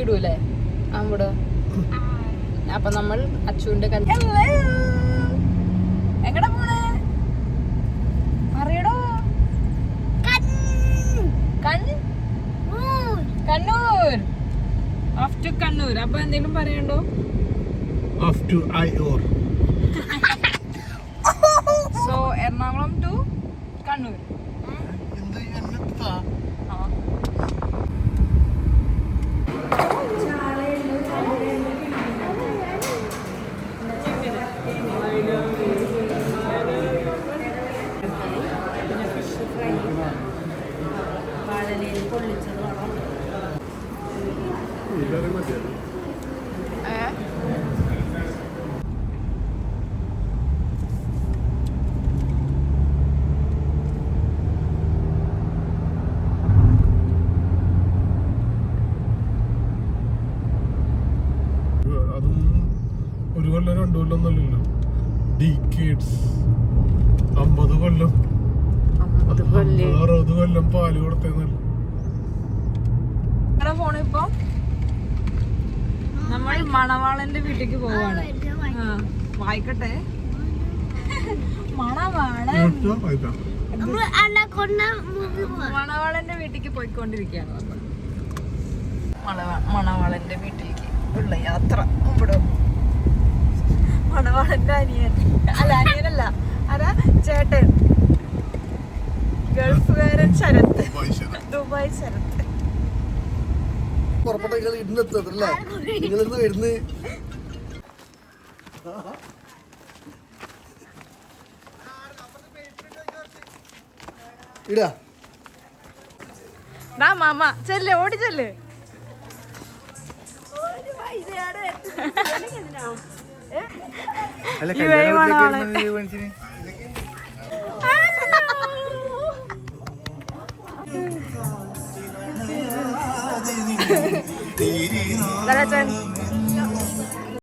ഇടൂലേ അവിടെ. അപ്പൊ നമ്മൾ അച്ചുവിന്റെ എങ്ങടെ പോണേ പറയടോ. കണ്ണൂർ. Off to Kannur. അപ്പൊ എന്തെങ്കിലും പറയണ്ടോ? ഓഫ് ടു ഐഒർ. So Ernakulam to Kannur. ഒരു കൊല്ലം 2 കൊല്ലം ഒന്നല്ലല്ലോ, ഡിക്കേഡ്സ്. 50 കൊല്ലം 60 കൊല്ലം പാല് കൊടുത്തേന്നല്ല. പോണിപ്പോ നമ്മൾ മണവാളന്റെ വീട്ടിലേക്ക് പോവാണ്. വായിക്കട്ടെ. മണവാളന്റെ വീട്ടിലേക്ക് പോയിക്കൊണ്ടിരിക്കുകയാണ് നമ്മൾ. മണവാളന്റെ വീട്ടിലേക്ക് ഉള്ള യാത്ര. ഇവിടെ മണവാളന്റെ അനിയനല്ല, ആരാ ചേട്ടൻ, ഗൾഫുകാരൻ ശരത്ത്, ദുബായ് ശരത്ത്. മാമ ചെല്ല്, ഓടി ചെല്ല്. Dala